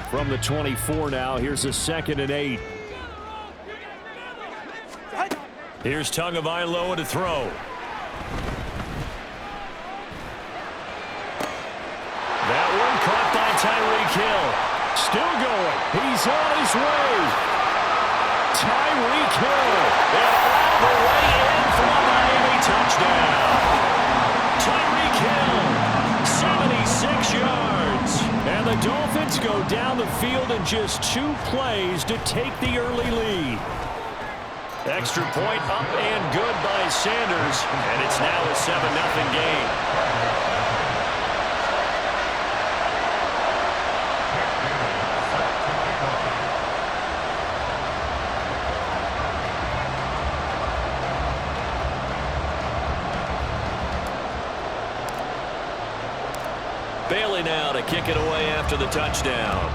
From the 24 now, here's a 2nd and 8. Here's Tagovailoa to throw. That one caught by Tyreek Hill. Still going. He's on his way. Tyreek Hill. And all the way in for a Miami touchdown. Tyreek Hill, 76 yards. And the Dolphins go down the field in just 2 plays to take the early lead. Extra point up and good by Sanders. And it's now a 7-0 game. Bailey now to kick it away after the touchdown.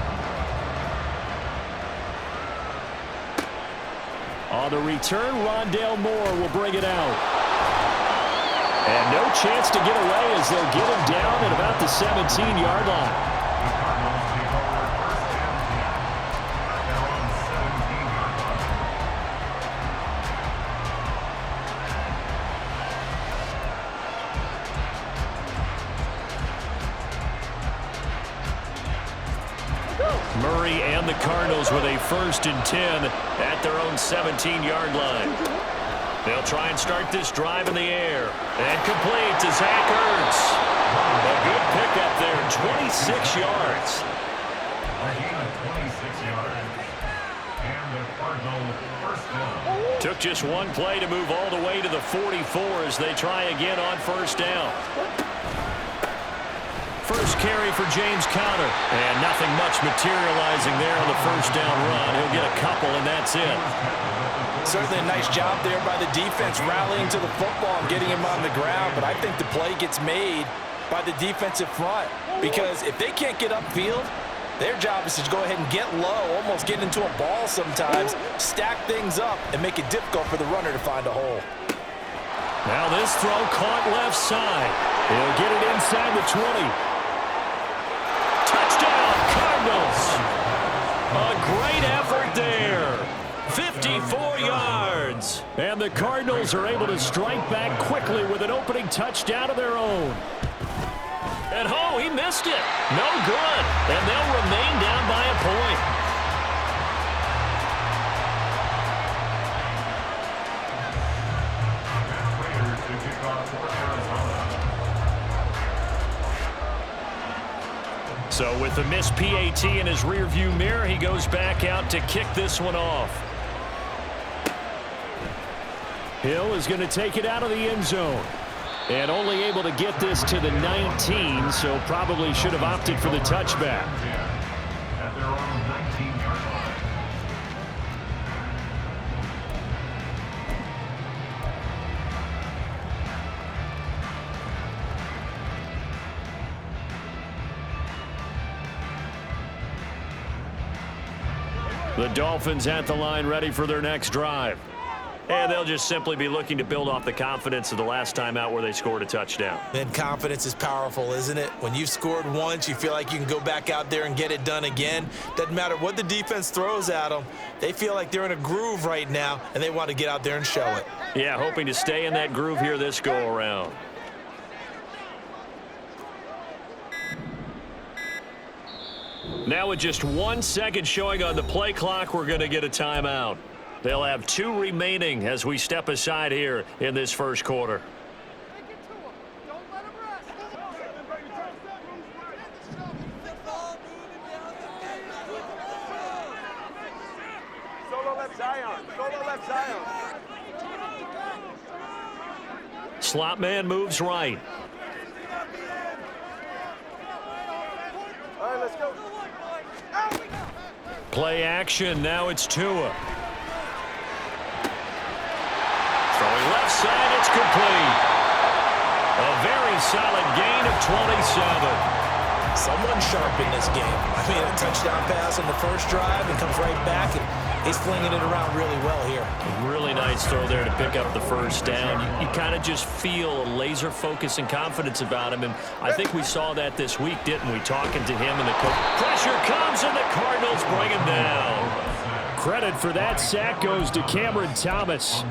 On the return, Rondale Moore will bring it out. And no chance to get away as they'll get him down at about the 17-yard line. Murray and the Cardinals with a 1st and 10 at their own 17-yard line. They'll try and start this drive in the air. And complete to Zach Ertz. A good pickup there, 26 yards. Took just one play to move all the way to the 44 as they try again on 1st down. First carry for James Conner. And nothing much materializing there on the 1st down run. He'll get a couple, and that's it. Certainly a nice job there by the defense rallying to the football and getting him on the ground. But I think the play gets made by the defensive front. Because if they can't get upfield, their job is to go ahead and get low, almost get into a ball sometimes, stack things up, and make it difficult for the runner to find a hole. Now this throw caught left side. He'll get it inside the 20. Touchdown, Cardinals. A great effort there. 54 yards. And the Cardinals are able to strike back quickly with an opening touchdown of their own. And oh, he missed it. No good. And they'll remain down by a point. So with the missed PAT in his rearview mirror, he goes back out to kick this one off. Hill is going to take it out of the end zone. And only able to get this to the 19, so probably should have opted for the touchback. The Dolphins at the line ready for their next drive. And they'll just simply be looking to build off the confidence of the last time out where they scored a touchdown. And confidence is powerful, isn't it? When you've scored once, you feel like you can go back out there and get it done again. Doesn't matter what the defense throws at them. They feel like they're in a groove right now, and they want to get out there and show it. Yeah, hoping to stay in that groove here this go-around. Now with just 1 second showing on the play clock, we're going to get a timeout. They'll have 2 remaining as we step aside here in this first quarter. Slot man moves right. All right, let's go. Play action. Now it's Tua. Throwing left side, it's complete. A very solid gain of 27. Someone sharp in this game. I mean, a touchdown pass on the first drive and comes right back and He's flinging it around really well here. Really nice throw there to pick up the first down. You kind of just feel a laser focus and confidence about him, and I think we saw that this week, didn't we? Talking to him, and the pressure comes, and the Cardinals bring him down. Credit for that sack goes to Cameron Thomas.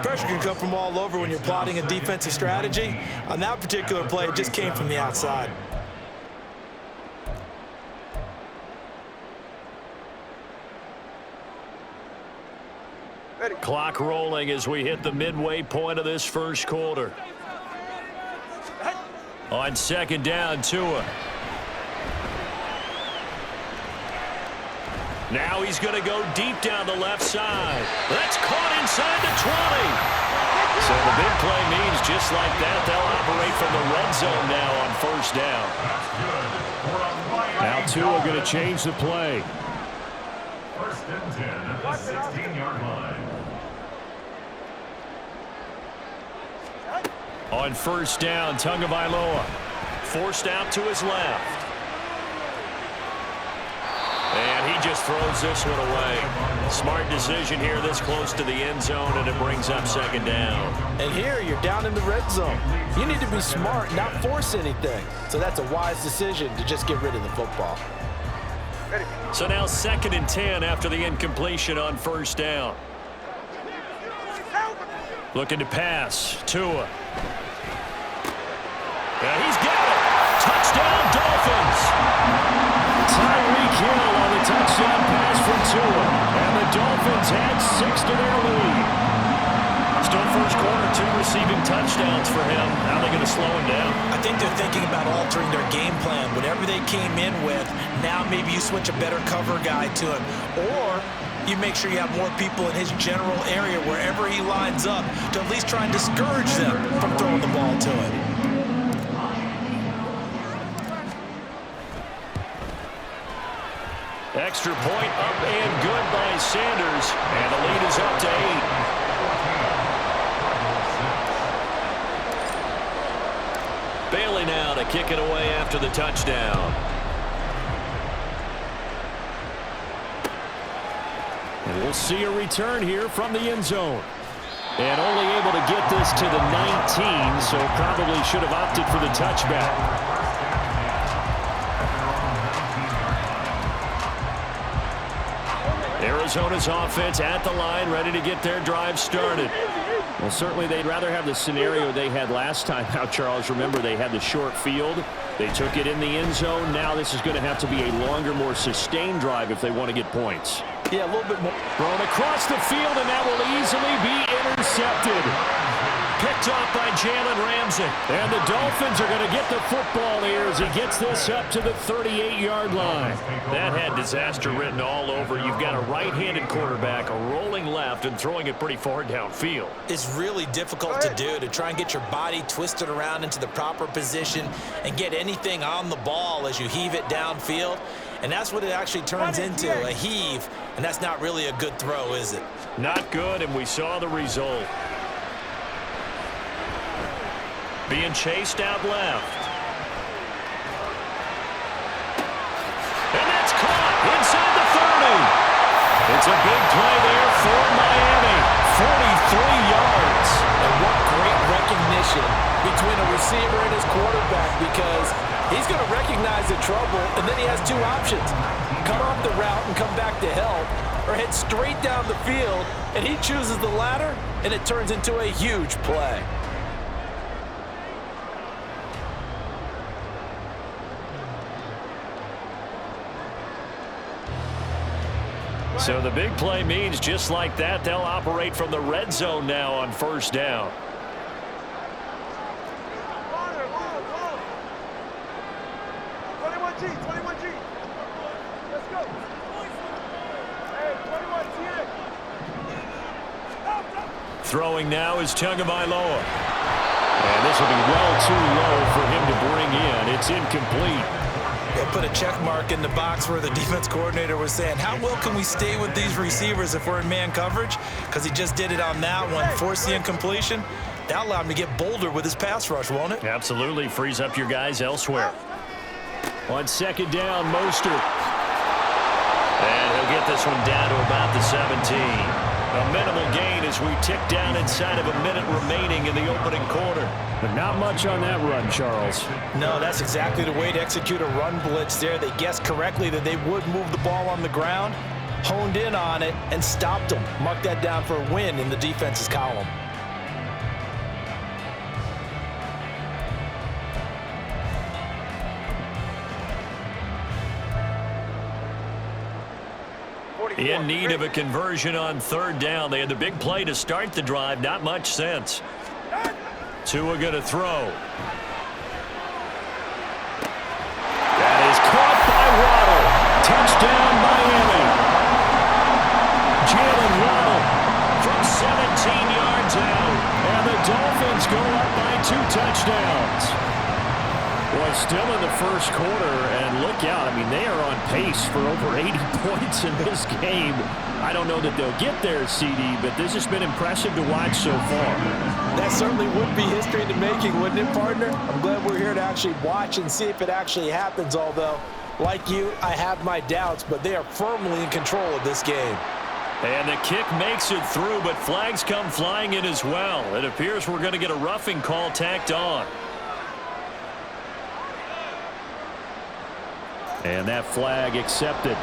Pressure can come from all over when you're plotting a defensive strategy. On that particular play, it just came from the outside. Clock rolling as we hit the midway point of this first quarter. On second down, Tua. Now he's going to go deep down the left side. That's caught inside the 20. So the big play means just like that, they'll operate from the red zone now on first down. Now Tua going to change the play. First and 10 at the 16-yard line. On first down, Tagovailoa forced out to his left. And he just throws this one away. Smart decision here this close to the end zone, and it brings up second down. And here you're down in the red zone. You need to be smart, not force anything. So that's a wise decision to just get rid of the football. So now second and 10 after the incompletion on first down. Looking to pass. Tua. And he's got it. Touchdown, Dolphins. Tyreek Hill on the touchdown pass from Tua. And the Dolphins add 6 to their lead. Still first quarter, 2 receiving touchdowns for him. How are they going to slow him down? I think they're thinking about altering their game plan. Whatever they came in with, now maybe you switch a better cover guy to him. Or you make sure you have more people in his general area wherever he lines up to at least try and discourage them from throwing the ball to him. Extra point up and good by Sanders. And the lead is up to 8. Bailey now to kick it away after the touchdown. And we'll see a return here from the end zone. And only able to get this to the 19, so probably should have opted for the touchback. Arizona's offense at the line, ready to get their drive started. Well, certainly they'd rather have the scenario they had last time out, Charles. Remember, they had the short field. They took it in the end zone. Now this is going to have to be a longer, more sustained drive if they want to get points. Yeah, a little bit more. Thrown across the field, and that will easily be intercepted. Picked off by Jalen Ramsey. And the Dolphins are going to get the football here as he gets this up to the 38-yard line. That had disaster written all over. You've got a right-handed quarterback, a rolling left, and throwing it pretty far downfield. It's really difficult to do, to try and get your body twisted around into the proper position and get anything on the ball as you heave it downfield. And that's what it actually turns into, a heave. And that's not really a good throw, is it? Not good, and we saw the result. Being chased out left. And that's caught inside the 30. It's a big play there for Miami. 43 yards. And what great recognition between a receiver and his quarterback, because he's going to recognize the trouble, and then he has 2 options. Cut off the route and come back to help, or head straight down the field, and he chooses the latter, and it turns into a huge play. So the big play means just like that, they'll operate from the red zone now on first down. Let's go. Hey, 21 Throwing now is Tagovailoa. And this will be well too low for him to bring in. It's incomplete. They put a check mark in the box where the defense coordinator was saying, how well can we stay with these receivers if we're in man coverage? Because he just did it on that one, forced the incompletion. That allowed him to get bolder with his pass rush, won't it? Absolutely. Frees up your guys elsewhere. On second down, Mostert. And he'll get this one down to about the 17. A minimal gain as we tick down inside of a minute remaining in the opening quarter. But not much on that run, Charles. No, that's exactly the way to execute a run blitz there. They guessed correctly that they would move the ball on the ground, honed in on it, and stopped them. Mark that down for a win in the defense's column. In need of a conversion on third down. They had the big play to start the drive. Not much sense. Tua going to throw. That is caught by Waddle. Touchdown, Miami. Jalen Waddle from 17 yards out. And the Dolphins go up by 2 touchdowns. Well, still in the first quarter, and look out. I mean, they are on pace for over 80 points in this game. I don't know that they'll get there, CD, but this has been impressive to watch so far. That certainly would be history in the making, wouldn't it, partner? I'm glad we're here to actually watch and see if it actually happens, although, like you, I have my doubts, but they are firmly in control of this game. And the kick makes it through, but flags come flying in as well. It appears we're going to get a roughing call tacked on. And that flag accepted.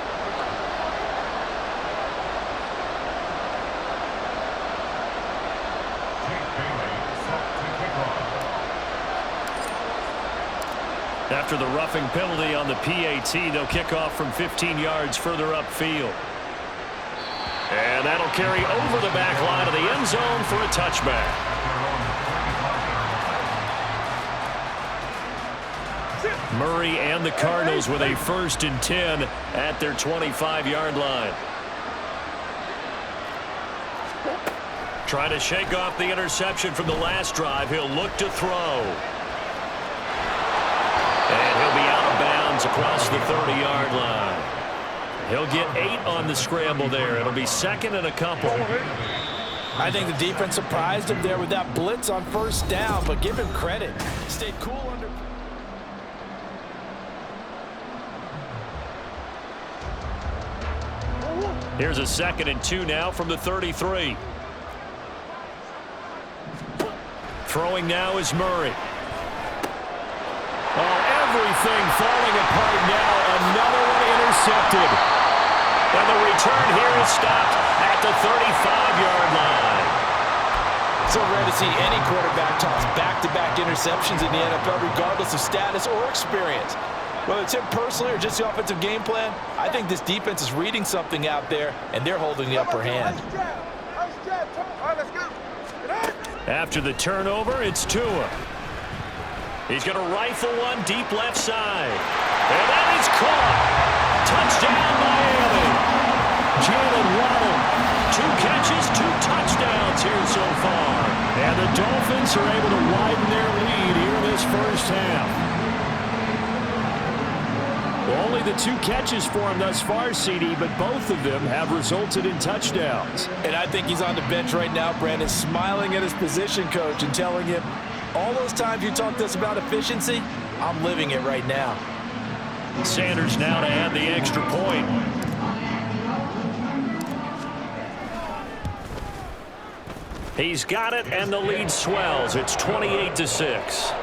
After the roughing penalty on the PAT, they'll kick off from 15 yards further upfield. And that'll carry over the back line of the end zone for a touchback. Murray and the Cardinals with a 1st and 10 at their 25-yard line. Trying to shake off the interception from the last drive. He'll look to throw. And he'll be out of bounds across the 30-yard line. He'll get 8 on the scramble there. It'll be 2nd and a couple. I think the defense surprised him there with that blitz on 1st down, but give him credit. Stayed cool under. Here's a 2nd and 2 now from the 33. Throwing now is Murray. Oh, everything falling apart now. Another one intercepted. And the return here is stopped at the 35-yard line. So rare to see any quarterback toss back-to-back interceptions in the NFL, regardless of status or experience. Whether it's him personally or just the offensive game plan, I think this defense is reading something out there, and they're holding the upper hand. After the turnover, it's Tua. He's going to rifle one deep left side. And that is caught. Touchdown, Miami. Jalen Waddle. 2 catches, 2 touchdowns here so far. And the Dolphins are able to widen their lead here in this first half. Only the 2 catches for him thus far, CD, but both of them have resulted in touchdowns. And I think he's on the bench right now, Brandon, smiling at his position coach and telling him, all those times you talked to us about efficiency, I'm living it right now. Sanders now to add the extra point. He's got it, and the lead swells. It's 28-6.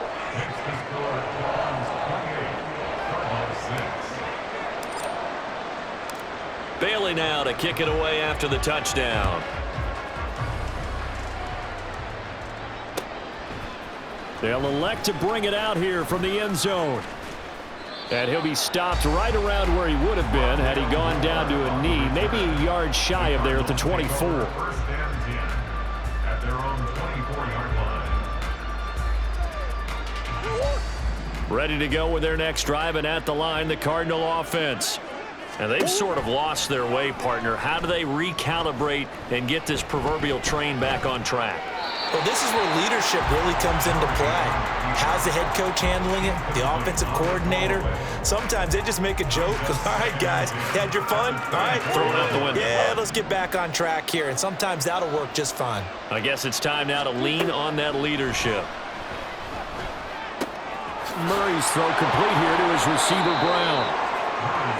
Bailey now to kick it away after the touchdown. They'll elect to bring it out here from the end zone. And he'll be stopped right around where he would have been had he gone down to a knee, maybe a yard shy of there at the 24. 1st and 10 at their own 24-yard line. Ready to go with their next drive, and at the line, the Cardinal offense. And they've sort of lost their way, partner. How do they recalibrate and get this proverbial train back on track? Well, this is where leadership really comes into play. How's the head coach handling it? The offensive coordinator? Sometimes they just make a joke. All right, guys, had your fun? All right. Throw it out the window. Yeah, let's get back on track here. And sometimes that'll work just fine. I guess it's time now to lean on that leadership. Murray's throw complete here to his receiver, Brown.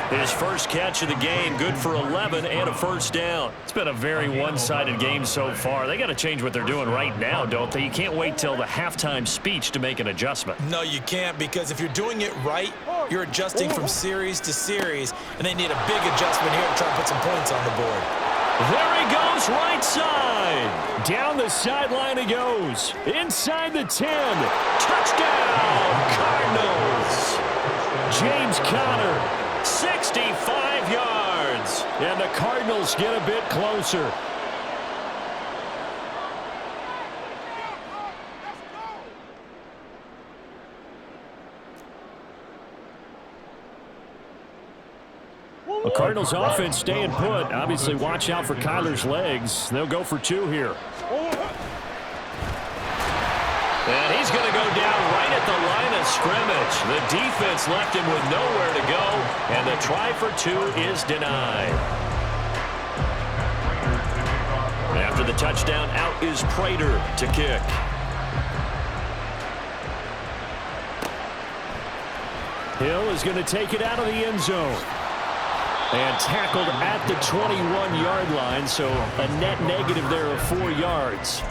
His first catch of the game, good for 11 and a first down. It's been a very one-sided game so far. They got to change what they're doing right now, don't they? You can't wait till the halftime speech to make an adjustment. No, you can't, because if you're doing it right, you're adjusting from series to series, and they need a big adjustment here to try and put some points on the board. There he goes, right side. Down the sideline he goes. Inside the 10. Touchdown, Cardinals. James Conner, 65 yards. And the Cardinals get a bit closer. The Cardinals offense staying put. Obviously, watch out for Kyler's legs. They'll go for 2 here. And he's going to go down right at the line of scrimmage. The defense left him with nowhere to go, and the try for 2 is denied. After the touchdown, out is Prater to kick. Hill is going to take it out of the end zone. And tackled at the 21-yard line, so a net negative there of 4 yards.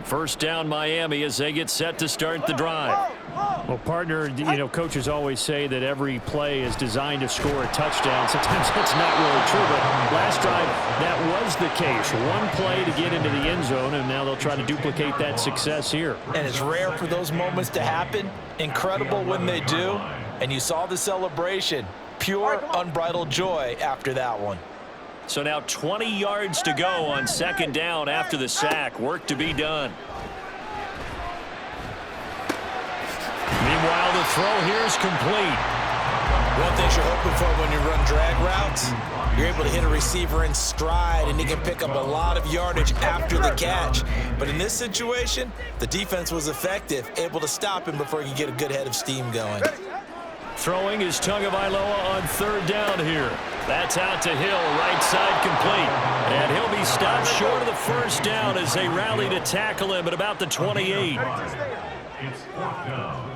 First down, Miami, as they get set to start the drive. Well, partner, you know, coaches always say that every play is designed to score a touchdown. Sometimes that's not really true, but last drive, that was the case. One play to get into the end zone, and now they'll try to duplicate that success here. And it's rare for those moments to happen. Incredible when they do. And you saw the celebration. Pure, unbridled joy after that one. So now 20 yards to go on second down after the sack. Work to be done. Meanwhile, the throw here is complete. One thing you're hoping for when you run drag routes, you're able to hit a receiver in stride, and he can pick up a lot of yardage after the catch. But in this situation, the defense was effective, able to stop him before he could get a good head of steam going. Throwing is Tagovailoa on third down here. That's out to Hill, right side complete. And he'll be stopped short of the first down as they rally to tackle him at about the 28. It's 4th down.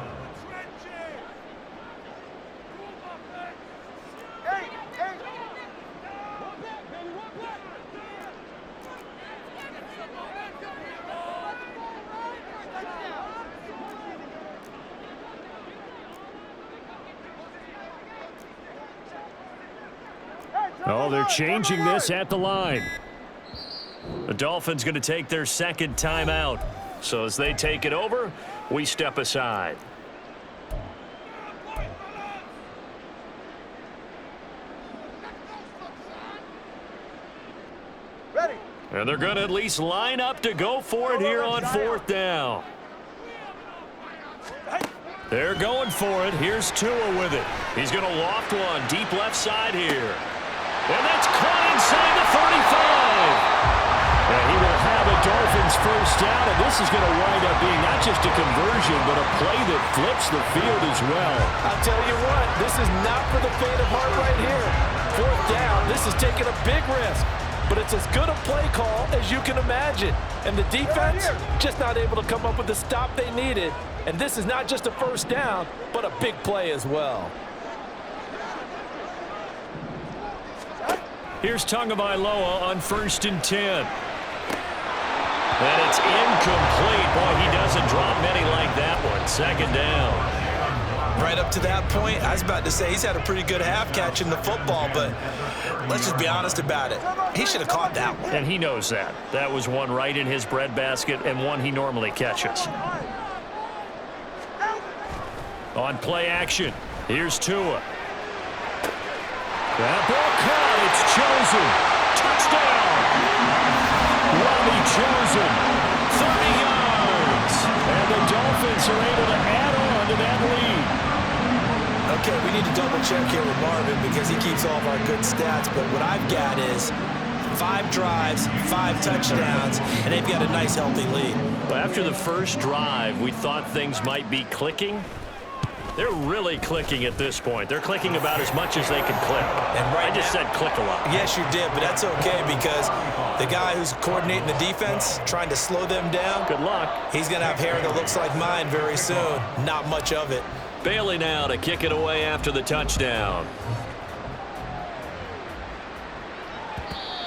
Oh, they're changing this at the line. The Dolphins going to take their second timeout. So as they take it over, we step aside. Ready. And they're going to at least line up to go for it here on 4th down. They're going for it. Here's Tua with it. He's going to loft one deep left side here. And that's caught inside the 35. And he will have a Dolphins first down, and this is going to wind up being not just a conversion, but a play that flips the field as well. I'll tell you what, this is not for the faint of heart right here. 4th down, this is taking a big risk. But it's as good a play call as you can imagine. And the defense just not able to come up with the stop they needed. And this is not just a first down, but a big play as well. Here's Tagovailoa on 1st and 10. And it's incomplete. Boy, he doesn't drop many like that one. Second down. Right up to that point, I was about to say he's had a pretty good half catching the football, but let's just be honest about it. He should have caught that one. And he knows that. That was one right in his breadbasket and one he normally catches. On play action, here's Tua. That ball caught. It's Chosen. Touchdown. Robbie Chosen. 30 yards. And the Dolphins are able to add on to that lead. Okay, we need to double check here with Marvin because he keeps all of our good stats. But what I've got is 5 drives, 5 touchdowns, and they've got a nice, healthy lead. Well, after the first drive, we thought things might be clicking. They're really clicking at this point. They're clicking about as much as they can click. And I just said click a lot. Yes, you did, but that's okay because the guy who's coordinating the defense, trying to slow them down, Good luck. he's going to have hair that looks like mine very soon. Not much of it. Bailey now to kick it away after the touchdown.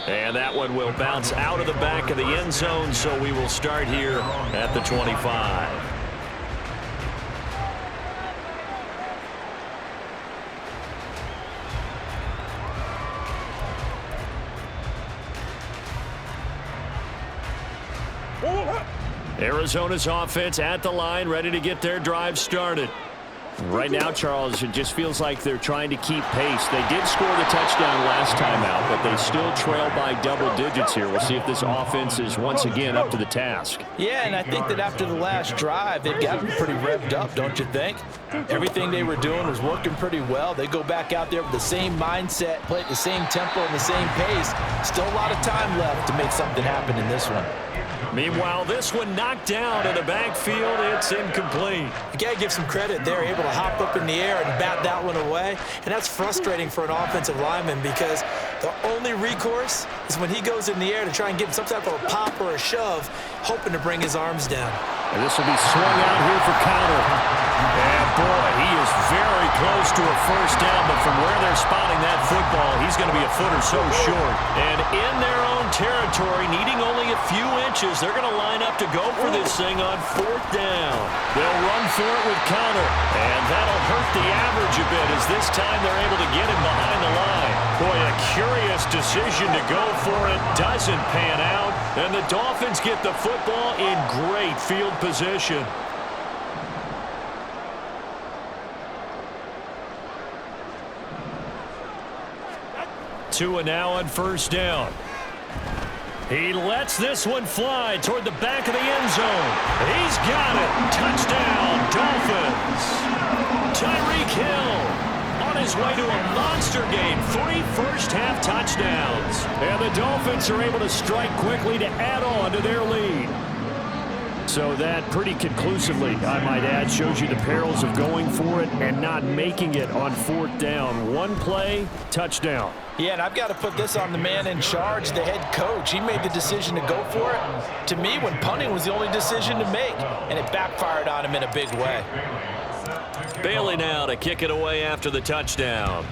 And that one will bounce out of the back of the end zone, so we will start here at the 25. Arizona's offense at the line, ready to get their drive started. Right now, Charles, it just feels like they're trying to keep pace. They did score the touchdown last time out, but they still trail by double digits here. We'll see if this offense is once again up to the task. Yeah, and I think that after the last drive, they've gotten pretty revved up, don't you think? Everything they were doing was working pretty well. They go back out there with the same mindset, play at the same tempo and the same pace. Still a lot of time left to make something happen in this one. Meanwhile, this one knocked down in the backfield. It's incomplete. You got to give some credit. They're able to hop up in the air and bat that one away. And that's frustrating for an offensive lineman because the only recourse is when he goes in the air to try and get some type of a pop or a shove, hoping to bring his arms down. And this will be swung out here for counter. And boy, he is very close to a first down, but from where they're spotting that football, he's going to be a foot or so short. And in their own territory, needing only a few inches, they're going to line up to go for this thing on 4th down. They'll run for it with counter, and that'll hurt the average a bit as this time they're able to get him behind the line. Boy, a curious decision to go for it. Doesn't pan out, and the Dolphins get the football in great field position. Tua now on 1st down. He lets this one fly toward the back of the end zone. He's got it. Touchdown, Dolphins. Tyreek Hill on his way to a monster game. 3 first-half touchdowns. And the Dolphins are able to strike quickly to add on to their lead. So that pretty conclusively, I might add, shows you the perils of going for it and not making it on 4th down. One play, touchdown. Yeah, and I've got to put this on the man in charge, the head coach. He made the decision to go for it. To me, when punting was the only decision to make, and it backfired on him in a big way. Bailey now to kick it away after the touchdown.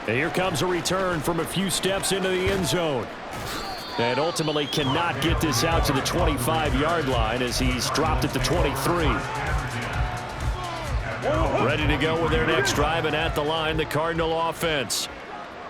And here comes a return from a few steps into the end zone. And ultimately cannot get this out to the 25-yard line as he's dropped at the 23. Ready to go with their next drive, and at the line, the Cardinal offense.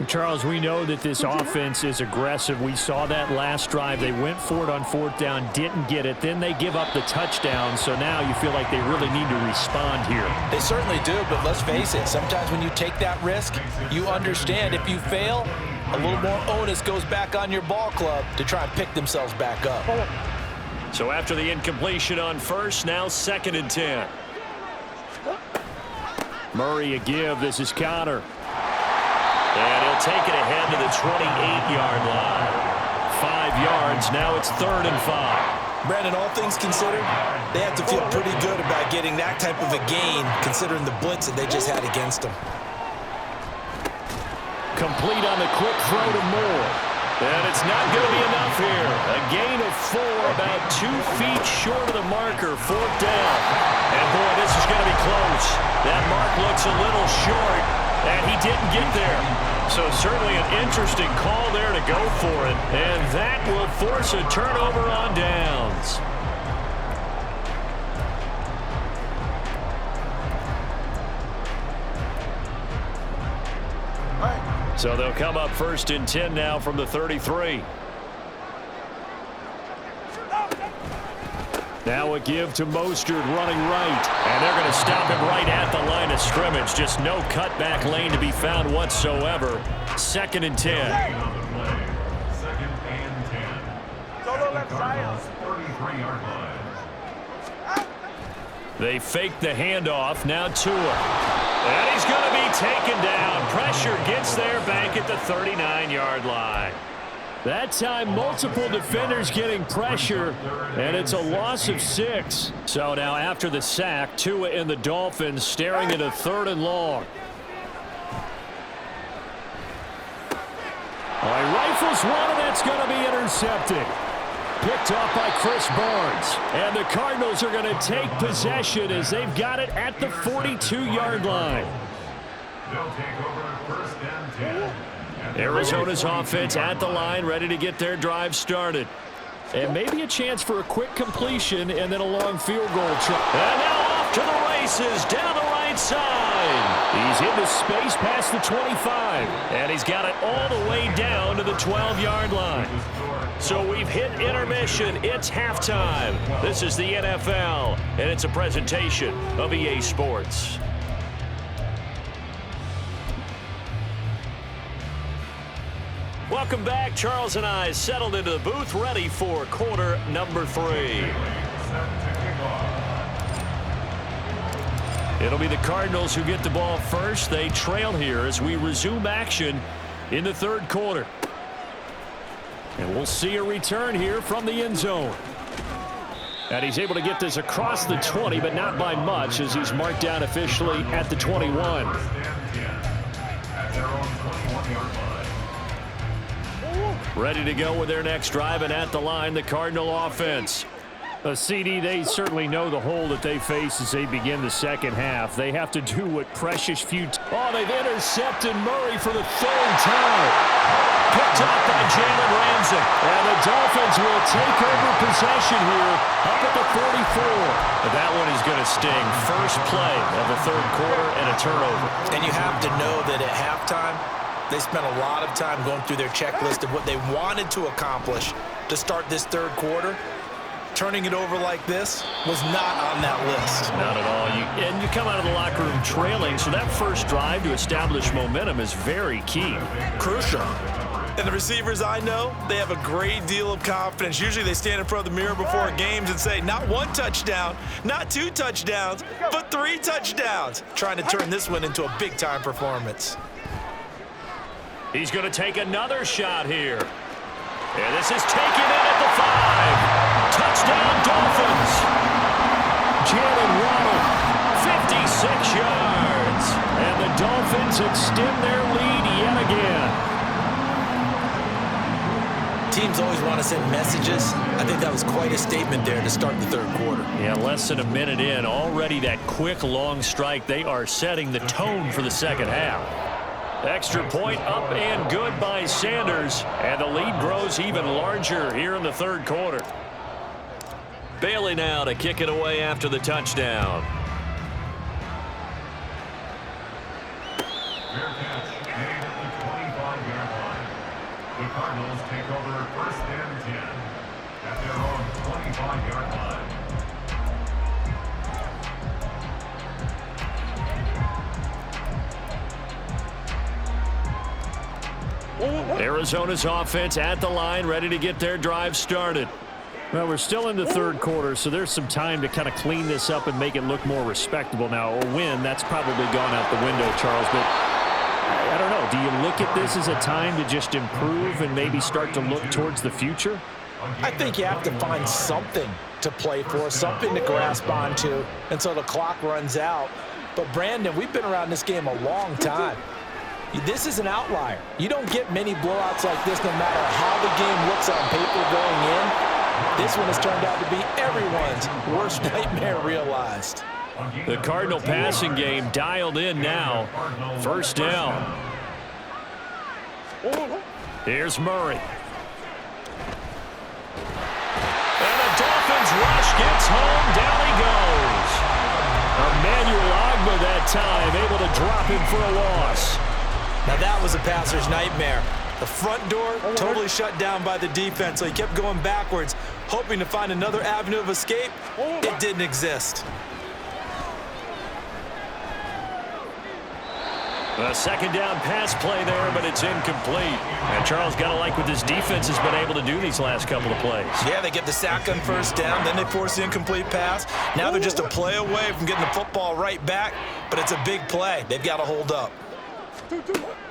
Charles, we know that this offense is aggressive. We saw that last drive. They went for it on 4th down, didn't get it. Then they give up the touchdown, so now you feel like they really need to respond here. They certainly do, but let's face it. Sometimes when you take that risk, you understand if you fail, a little more onus goes back on your ball club to try and pick themselves back up. So after the incompletion on 1st, now 2nd and 10. Murray a give. This is counter. And he'll take it ahead to the 28-yard line. 5 yards. Now it's 3rd and 5. Brandon, all things considered, they have to feel pretty good about getting that type of a gain, considering the blitz that they just had against them. Complete on the quick throw to Moore. And it's not going to be enough here. A gain of 4, about 2 feet short of the marker. 4th down. And boy, this is going to be close. That mark looks a little short, and he didn't get there. So certainly an interesting call there to go for it. And that will force a turnover on downs. So they'll come up 1st and 10 now from the 33. Now a give to Mostert running right. And they're going to stop him right at the line of scrimmage. Just no cutback lane to be found whatsoever. 2nd and 10. 2nd and 10. Solo left side. 33-yard line. They fake the handoff. Now Tua. And he's going to be taken down. Pressure gets there back at the 39-yard line. That time, multiple defenders getting pressure, and it's a loss of 6. So now after the sack, Tua and the Dolphins staring at a 3rd and long. All right, rifles one, and that's going to be intercepted. Picked up by Chris Barnes. And the Cardinals are going to take possession as they've got it at the 42-yard line. They'll take over 1st and 10. Arizona's offense at the line, ready to get their drive started. And maybe a chance for a quick completion and then a long field goal try. And now off to the races down the right side. He's into space past the 25. And he's got it all the way down to the 12-yard line. So we've hit intermission. It's halftime. This is the NFL, and it's a presentation of EA Sports. Welcome back. Charles and I settled into the booth, ready for quarter number 3. It'll be the Cardinals who get the ball first. They trail here as we resume action in the 3rd quarter. And we'll see a return here from the end zone. And he's able to get this across the 20, but not by much as he's marked down officially at the 21. Ready to go with their next drive, and at the line, the Cardinal offense. CD, they certainly know the hole that they face as they begin the second half. They have to do what precious few... Oh, they've intercepted Murray for the 3rd time. Picked up by Jalen Ramsey. And the Dolphins will take over possession here up at the 44. But that one is going to sting. First play of the 3rd quarter and a turnover. And you have to know that at halftime, they spent a lot of time going through their checklist of what they wanted to accomplish to start this 3rd quarter. Turning it over like this was not on that list. Not at all. And you come out of the locker room trailing, so that first drive to establish momentum is very key. Crucial. And the receivers I know, they have a great deal of confidence. Usually they stand in front of the mirror before games and say, not 1 touchdown, not 2 touchdowns, but 3 touchdowns. Trying to turn this one into a big-time performance. He's going to take another shot here. And this is taken in at the 5. Touchdown, Dolphins. Jalen Waddle, 56 yards. And the Dolphins extend their lead yet again. Teams always want to send messages. I think that was quite a statement there to start the 3rd quarter. Yeah, less than a minute in. Already that quick, long strike. They are setting the tone for the second half. Extra point up and good by Sanders. And the lead grows even larger here in the 3rd quarter. Bailey now to kick it away after the touchdown. Fair catch made at the 25-yard line. The Cardinals take over 1st and 10 at their own 25-yard line. Arizona's offense at the line, ready to get their drive started. Well, we're still in the 3rd quarter, so there's some time to kind of clean this up and make it look more respectable now. A win, that's probably gone out the window, Charles, but I don't know. Do you look at this as a time to just improve and maybe start to look towards the future? I think you have to find something to play for, something to grasp onto until the clock runs out. But, Brandon, we've been around this game a long time. This is an outlier. You don't get many blowouts like this no matter how the game looks on paper going in. This one has turned out to be everyone's worst nightmare realized. The Cardinal passing game dialed in now. 1st down. Here's Murray. And the Dolphins rush gets home. Down he goes. Emmanuel Ogbah that time able to drop him for a loss. Now that was a passer's nightmare. The front door totally shut down by the defense, so he kept going backwards, hoping to find another avenue of escape. It didn't exist. A second down pass play there, but it's incomplete. And Charles, got to like what this defense has been able to do these last couple of plays. Yeah, they get the sack on first down, then they force the incomplete pass. Now they're just a play away from getting the football right back, but it's a big play. They've got to hold up.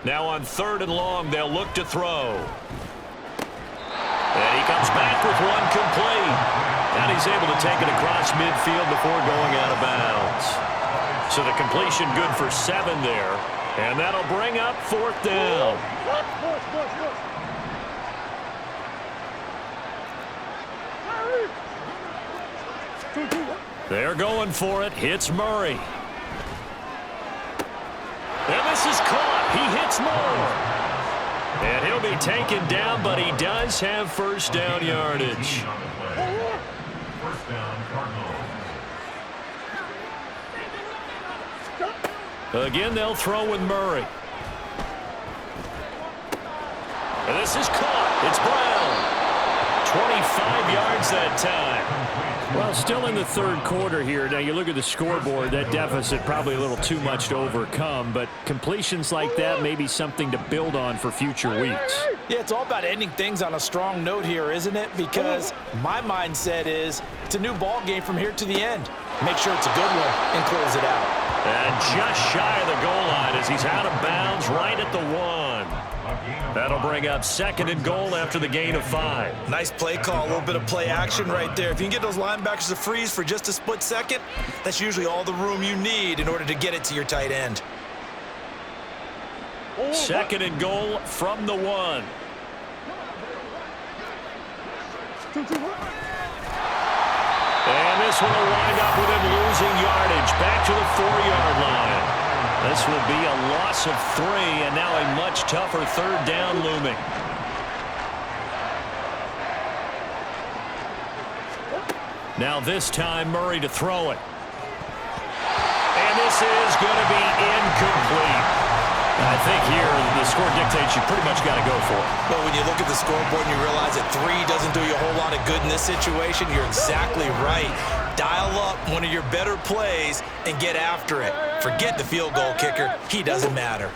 Now on 3rd and long, they'll look to throw. And he comes back with one complete. And he's able to take it across midfield before going out of bounds. So the completion good for 7 there. And that'll bring up 4th down. They're going for it. Hits Murray. And this is caught. He hits more. And he'll be taken down, but he does have first down yardage. First down, Cardinals. Again, they'll throw with Murray. And this is caught. It's Brown. 25 yards that time. Well, still in the 3rd quarter here. Now, you look at the scoreboard, that deficit probably a little too much to overcome, but completions like that may be something to build on for future weeks. Yeah, it's all about ending things on a strong note here, isn't it? Because my mindset is it's a new ball game from here to the end. Make sure it's a good one and close it out. And just shy of the goal line as he's out of bounds right at the 1. That'll bring up 2nd and goal after the gain of 5. Nice play call, a little bit of play action right there. If you can get those linebackers to freeze for just a split second, that's usually all the room you need in order to get it to your tight end. 2nd and goal from the 1. And this one will wind up with him losing yardage back to the 4-yard line. This will be a loss of 3, and now a much tougher 3rd down looming. Now this time Murray to throw it. And this is going to be incomplete. I think here the score dictates you pretty much got to go for it. Well, when you look at the scoreboard and you realize that 3 doesn't do you a whole lot of good in this situation, you're exactly right. Dial up one of your better plays and get after it. Forget the field goal kicker. He doesn't matter.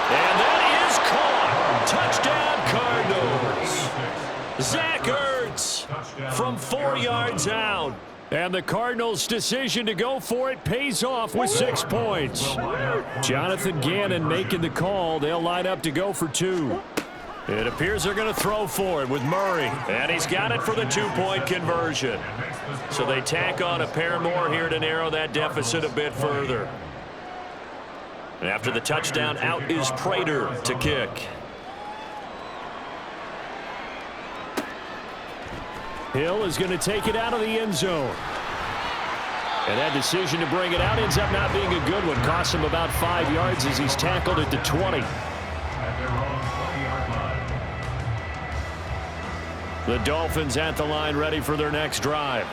And that is caught. Touchdown, Cardinals. Zach Ertz from 4 yards out. And the Cardinals' decision to go for it pays off with 6 points. Jonathan Gannon making the call. They'll line up to go for 2. It appears they're going to throw for it with Murray. And he's got it for the 2-point conversion. So they tack on a pair more here to narrow that deficit a bit further. And after the touchdown, out is Prater to kick. Hill is going to take it out of the end zone. And that decision to bring it out ends up not being a good one. Costs him about 5 yards as he's tackled at the 20. The Dolphins at the line ready for their next drive.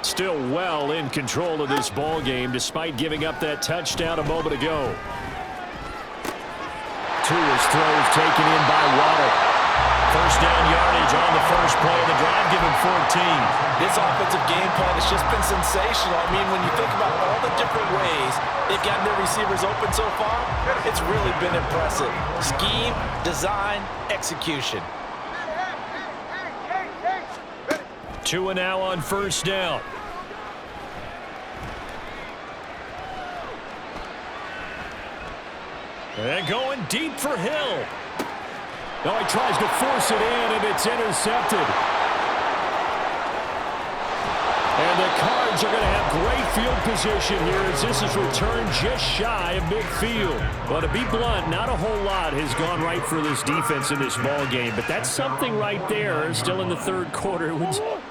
Still well in control of this ball game despite giving up that touchdown a moment ago. Tua's throws taken in by Waddle. First down yardage on the first play of the drive, give him 14. This offensive game plan has just been sensational. I mean, when you think about all the different ways they've gotten their receivers open so far, it's really been impressive. Scheme, design, execution. Tua now on first down. And going deep for Hill. Now he tries to force it in, and it's intercepted. And the Cards are going to have great field position here as this is returned just shy of midfield. But to be blunt, not a whole lot has gone right for this defense in this ball game. But that's something right there. Still in the 3rd quarter.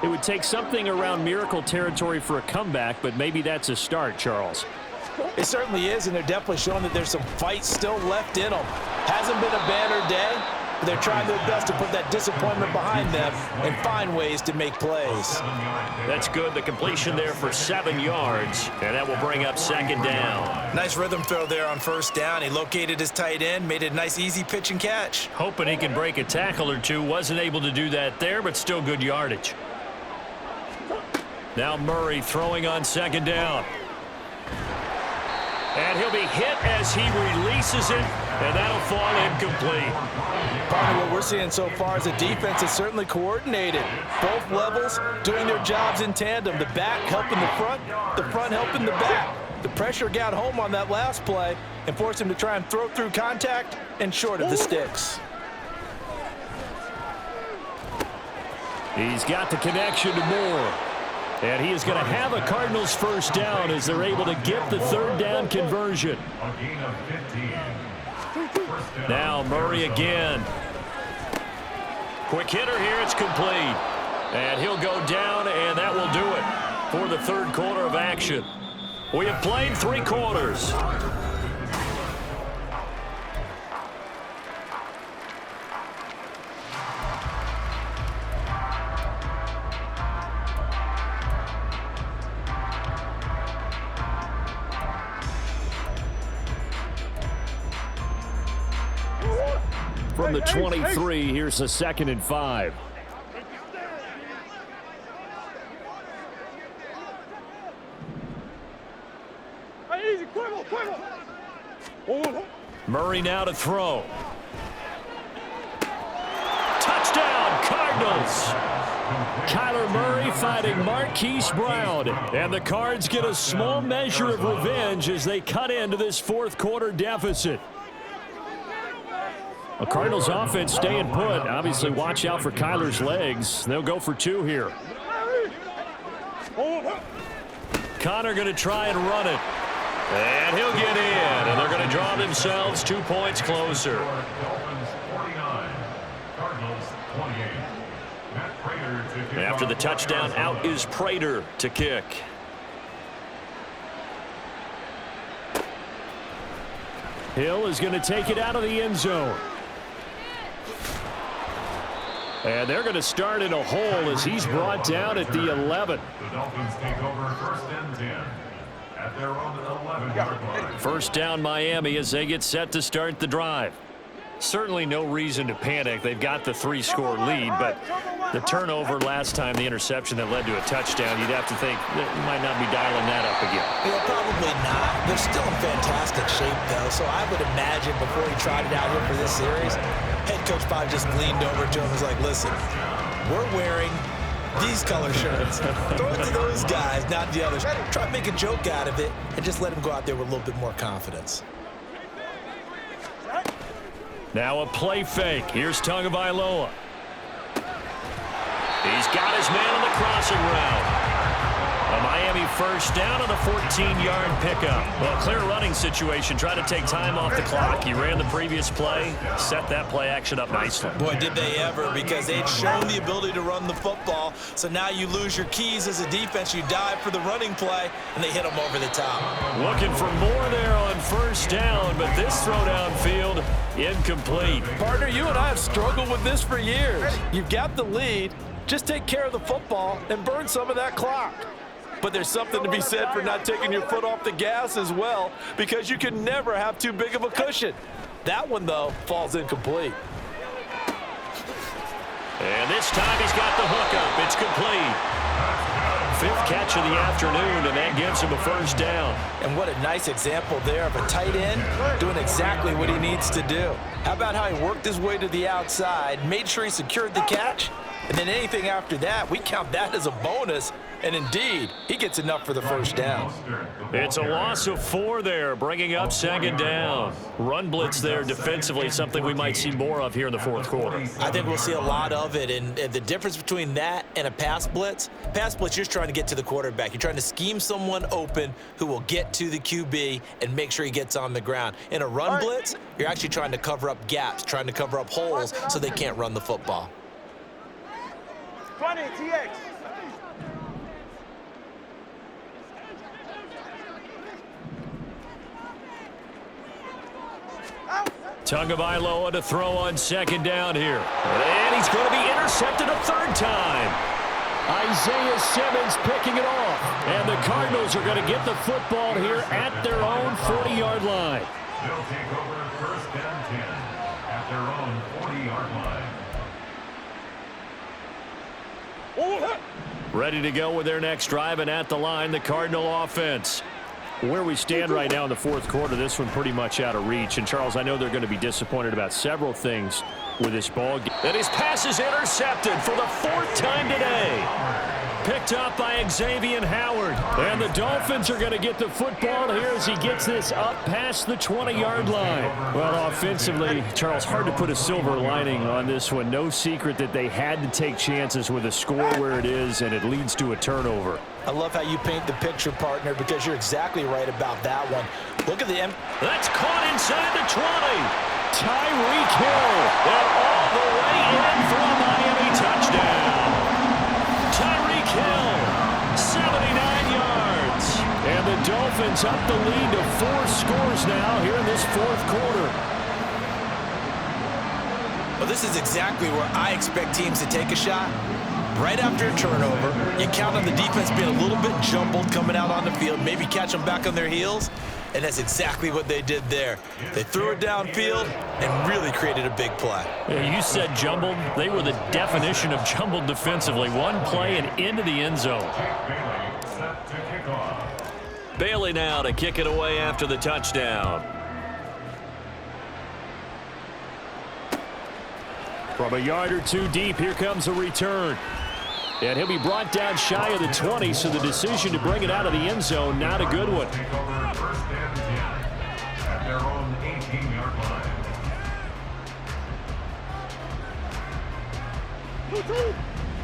It would take something around miracle territory for a comeback, but maybe that's a start, Charles. It certainly is, and they're definitely showing that there's some fight still left in them. Hasn't been a banner day. They're trying their best to put that disappointment behind them and find ways to make plays. That's good. The completion there for 7 yards, and that will bring up 2nd down. Nice rhythm throw there on first down. He located his tight end, made it a nice easy pitch and catch. Hoping he can break a tackle or two. Wasn't able to do that there, but still good yardage. Now Murray throwing on 2nd down. And he'll be hit as he releases it, and that'll fall incomplete. Part of what we're seeing so far is the defense is certainly coordinated. Both levels doing their jobs in tandem. The back helping the front helping the back. The pressure got home on that last play and forced him to try and throw through contact and short of the sticks. He's got the connection to Moore. And he is going to have a Cardinals first down as they're able to get the third down conversion. A gain of 15. First down. Now Murray again. Quick hitter here, it's complete. And he'll go down, and that will do it for the third quarter of action. We have played 3 quarters. From the 23, here's a 2nd and 5. Murray now to throw. Touchdown, Cardinals! Kyler Murray fighting Marquise Brown. And the Cards get a small measure of revenge as they cut into this 4th quarter deficit. A Cardinals offense staying put. Obviously, watch out for Kyler's legs. They'll go for 2 here. Connor going to try and run it. And he'll get in. And they're going to draw themselves 2 points closer. Dolphins 49. Cardinals 28. Matt Prater to kick After the off. touchdown, out is Prater to kick. Hill is going to take it out of the end zone. And they're going to start in a hole as he's brought down at the 11. The Dolphins take over 1st and 10 at their own 11-yard line. First down Miami as they get set to start the drive. Certainly no reason to panic. They've got the 3-score lead, but the turnover last time, the interception that led to a touchdown, you'd have to think that you might not be dialing that up again. Yeah, probably not. They're still in fantastic shape, though, so I would imagine before he tried it out here for this series, head coach probably just leaned over to him and was like, listen, we're wearing these color shirts. Throw it to those guys, not the others. Try to make a joke out of it and just let him go out there with a little bit more confidence. Now a play fake. Here's Tagovailoa. He's got his man on the crossing route. A Miami first down on a 14-yard pickup. Well, clear running situation. Try to take time off the clock. He ran the previous play, set that play action up nicely. Boy, did they ever, because they'd shown the ability to run the football. So now you lose your keys as a defense. You dive for the running play, and they hit them over the top. Looking for more there on first down, but this throw downfield, incomplete. Partner, you and I have struggled with this for years. You've got the lead. Just take care of the football and burn some of that clock. But there's something to be said for not taking your foot off the gas as well, because you can never have too big of a cushion. That one, though, falls incomplete. And this time he's got the hook up. It's complete. 5th catch of the afternoon, and that gives him a first down. And what a nice example there of a tight end doing exactly what he needs to do. How about how he worked his way to the outside, made sure he secured the catch, and then anything after that, we count that as a bonus. And indeed, he gets enough for the first down. It's a loss of 4 there, bringing up 2nd down. Run blitz there defensively, something we might see more of here in the 4th quarter. I think we'll see a lot of it, and the difference between that and a pass blitz, you're just trying to get to the quarterback. You're trying to scheme someone open who will get to the QB and make sure he gets on the ground. In a run blitz, you're actually trying to cover up gaps, trying to cover up holes so they can't run the football. 20, TX. Tagovailoa to throw on 2nd down here. And he's going to be intercepted a 3rd time. Isaiah Simmons picking it off. And the Cardinals are going to get the football here at their own 40-yard line. They'll take over 1st and 10 at their own 40-yard line. Ready to go with their next drive, and at the line, the Cardinal offense. Where we stand right now in the fourth quarter, this one pretty much out of reach. And, Charles, I know they're going to be disappointed about several things with this ball game. And his pass is intercepted for the fourth time today. Picked up by Xavier Howard. And the Dolphins are going to get the football here as he gets this up past the 20-yard line. Well, offensively, Charles, hard to put a silver lining on this one. No secret that they had to take chances with a score where it is, and it leads to a turnover. I love how you paint the picture, partner, because you're exactly right about that one. Look at the That's caught inside the 20. Tyreek Hill. And all the way in for a Miami touchdown. Tyreek Hill, 79 yards. And the Dolphins up the lead to 4 scores now here in this fourth quarter. Well, this is exactly where I expect teams to take a shot. Right after a turnover, you count on the defense being a little bit jumbled coming out on the field, maybe catch them back on their heels, and that's exactly what they did there. They threw it downfield and really created a big play. Yeah, you said jumbled. They were the definition of jumbled defensively. One play and into the end zone. Bailey now to kick it away after the touchdown. From a yard or two deep, here comes a return. And he'll be brought down shy of the 20, so the decision to bring it out of the end zone, not a good one. At their own 18-yard line.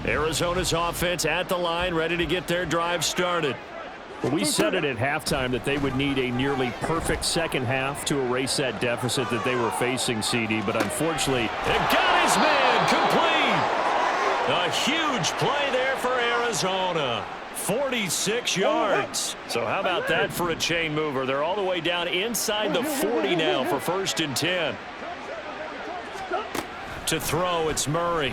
Arizona's offense at the line, ready to get their drive started. Well, we said it at halftime that they would need a nearly perfect second half to erase that deficit that they were facing, CD, but unfortunately, it got his man complete. A huge play there for Arizona. 46 yards. So how about that for a chain mover? They're all the way down inside the 40 now for 1st and 10. To throw, it's Murray.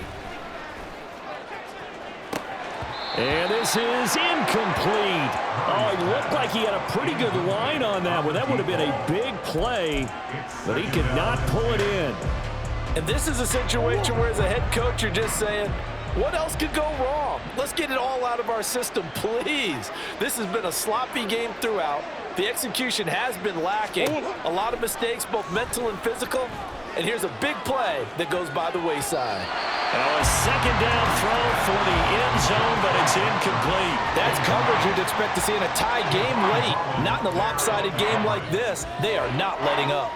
And this is incomplete. Oh, it looked like he had a pretty good line on that one. That would have been a big play, but he could not pull it in. And this is a situation where as a head coach, you're just saying, what else could go wrong? Let's get it all out of our system, please. This has been a sloppy game throughout. The execution has been lacking. A lot of mistakes, both mental and physical. And here's a big play that goes by the wayside. Oh, a second down throw for the end zone, but it's incomplete. That's coverage you'd expect to see in a tie game late. Not in a lopsided game like this. They are not letting up.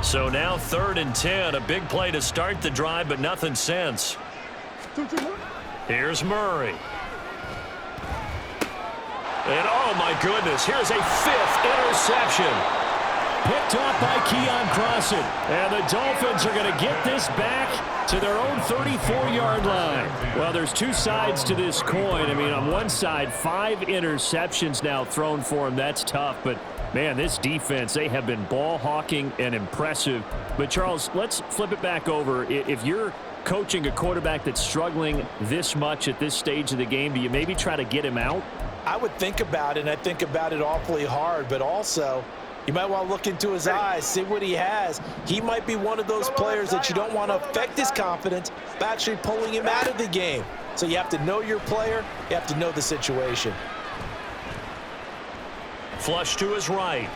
So now 3rd and 10, a big play to start the drive, but nothing since. Here's Murray. And oh my goodness, here's a 5th interception. Picked off by Keon Crossan. And the Dolphins are going to get this back to their own 34-yard line. Well, there's two sides to this coin. I mean, on one side, 5 interceptions now thrown for him. That's tough, but man, this defense, they have been ball hawking and impressive. But, Charles, let's flip it back over. If you're coaching a quarterback that's struggling this much at this stage of the game, do you maybe try to get him out? I would think about it, and I think about it awfully hard, but also you might want to look into his eyes, see what he has. He might be one of those players that you don't want to affect his confidence by actually pulling him out of the game. So you have to know your player. You have to know the situation. Flush to his right.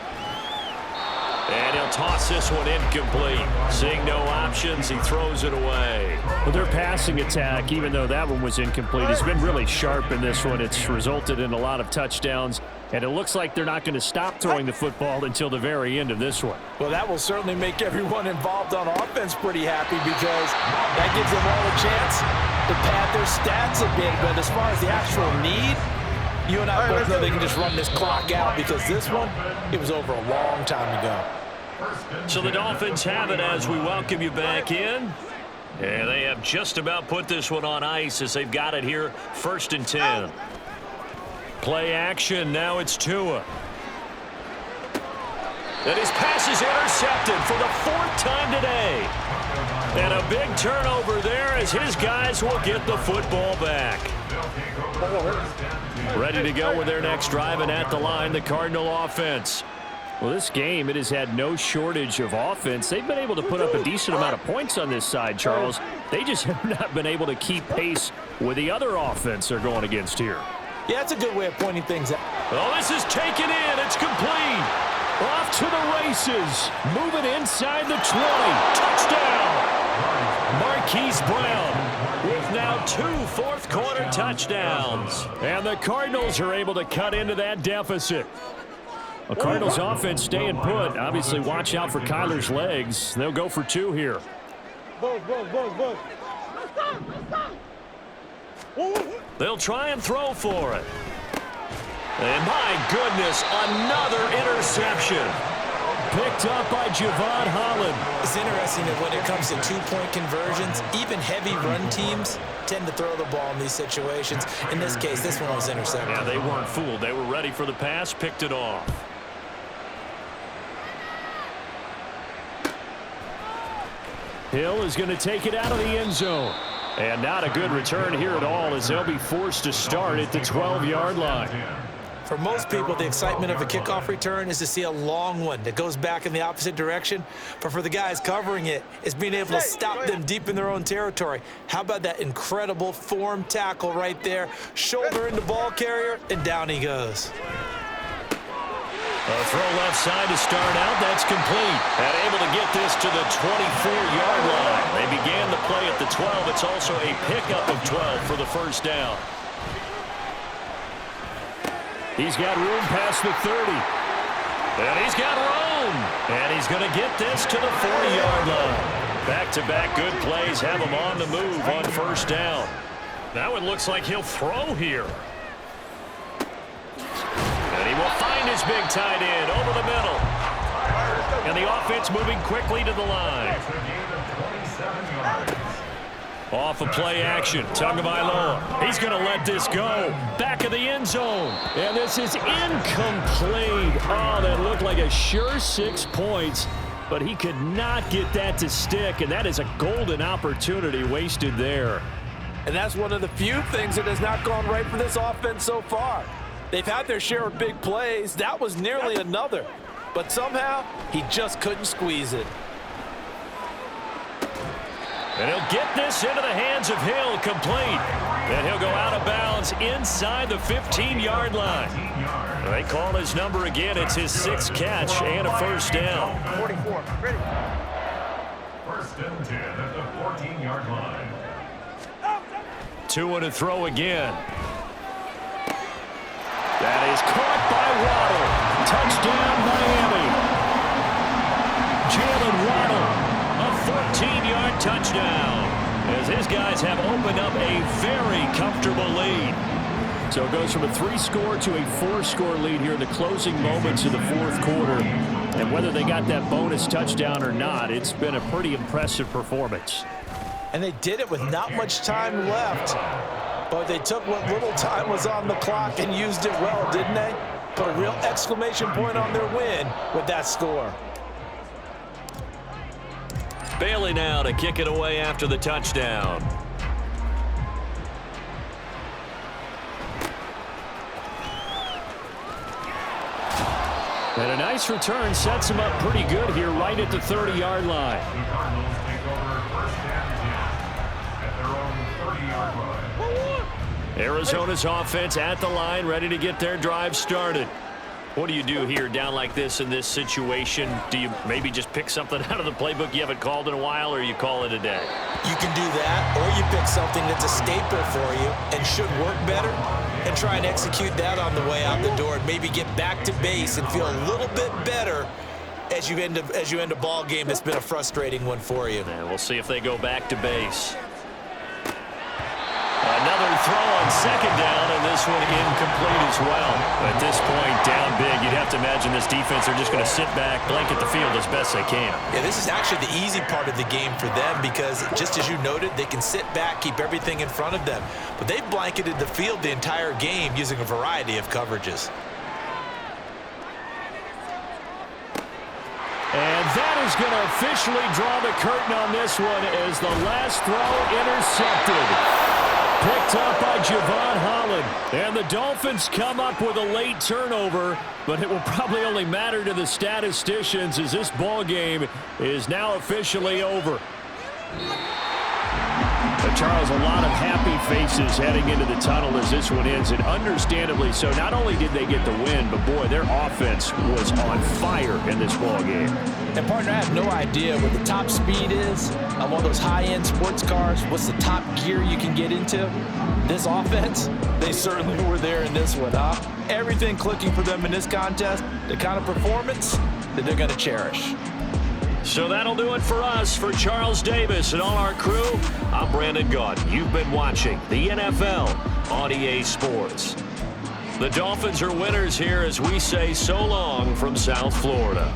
And he'll toss this one incomplete. Seeing no options, he throws it away. Well, their passing attack, even though that one was incomplete, has been really sharp in this one. It's resulted in a lot of touchdowns, and it looks like they're not going to stop throwing the football until the very end of this one. Well, that will certainly make everyone involved on offense pretty happy because that gives them all a chance to pad their stats a bit. But as far as the actual need, you and I both know they can just run this clock out because this one, it was over a long time ago. So the Dolphins have it as we welcome you back in. And they have just about put this one on ice as they've got it here, 1st and 10. Play action, now it's Tua. And his pass is intercepted. intercepted for the 4th time today. And a big turnover there as his guys will get the football back. Ready to go with their next drive, and at the line, the Cardinal offense. Well, this game, it has had no shortage of offense. They've been able to put up a decent amount of points on this side, Charles. They just have not been able to keep pace with the other offense they're going against here. Yeah, that's a good way of pointing things out. Oh, this is taken in. It's complete. Off to the races. Moving inside the 20. Touchdown. Marquise Brown with now 2 fourth-quarter touchdowns. And the Cardinals are able to cut into that deficit. The Cardinals offense staying put. Obviously, watch out for Kyler's legs. They'll go for 2 here. They'll try and throw for it. And my goodness, another interception. Picked up by Javon Holland. It's interesting that when it comes to 2-point conversions, even heavy run teams tend to throw the ball in these situations. In this case, this one was intercepted. Yeah, they weren't fooled. They were ready for the pass, picked it off. Hill is going to take it out of the end zone. And not a good return here at all as they'll be forced to start at the 12-yard line. For most people, the excitement of a kickoff return is to see a long one that goes back in the opposite direction. But for the guys covering it, it's being able to stop them deep in their own territory. How about that incredible form tackle right there? Shoulder into ball carrier, and down he goes. A throw left side to start out. That's complete. And able to get this to the 24-yard line. They began the play at the 12. It's also a pickup of 12 for the first down. He's got room past the 30. And he's got room. And he's going to get this to the 40-yard line. Back-to-back good plays have him on the move on first down. Now it looks like he'll throw here. And he will find his big tight end over the middle. And the offense moving quickly to the line. Off of play action. Tagovailoa. He's going to let this go. Back of the end zone. And this is incomplete. Oh, that looked like a sure 6 points. But he could not get that to stick. And that is a golden opportunity wasted there. And that's one of the few things that has not gone right for this offense so far. They've had their share of big plays. That was nearly another. But somehow, he just couldn't squeeze it. And he'll get this into the hands of Hill, complete. And he'll go out of bounds inside the 15-yard line. They call his number again. It's his 6th catch and a first down. 44, ready. First and 10 at the 14-yard line. 2 and a throw again. That is caught by Waddle. Touchdown, Miami. Jalen Waddle. A 14-yard touchdown as his guys have opened up a very comfortable lead. So it goes from a 3-score to a 4-score lead here in the closing moments of the 4th quarter. And whether they got that bonus touchdown or not, it's been a pretty impressive performance. And they did it with not much time left. But they took what little time was on the clock and used it well, didn't they? Put a real exclamation point on their win with that score. Bailey now to kick it away after the touchdown. And a nice return sets him up pretty good here right at the 30-yard line. The Cardinals take over first and 10 at their own 30-yard line. Arizona's offense at the line, ready to get their drive started. What do you do here down like this in this situation? Do you maybe just pick something out of the playbook you haven't called in a while, or you call it a day? You can do that, or you pick something that's a staple for you and should work better and try and execute that on the way out the door and maybe get back to base and feel a little bit better as you end a ball game that's been a frustrating one for you. And we'll see if they go back to base. Another throw on second down, and this one incomplete as well. At this point, down big, you'd have to imagine this defense are just going to sit back, blanket the field as best they can. Yeah, this is actually the easy part of the game for them because, just as you noted, they can sit back, keep everything in front of them. But they've blanketed the field the entire game using a variety of coverages. And that is going to officially draw the curtain on this one as the last throw intercepted. Picked up by Javon Holland. And the Dolphins come up with a late turnover, but it will probably only matter to the statisticians as this ball game is now officially over. But Charles, a lot of happy faces heading into the tunnel as this one ends, and understandably so. Not only did they get the win, but boy, their offense was on fire in this ball game. And partner, I have no idea what the top speed is on one of those high-end sports cars. What's the top gear you can get into? This offense, they certainly were there in this one, huh? Everything clicking for them in this contest, the kind of performance that they're going to cherish. So that'll do it for us. For Charles Davis and all our crew, I'm Brandon Gaudin. You've been watching the NFL on EA Sports. The Dolphins are winners here as we say so long from South Florida.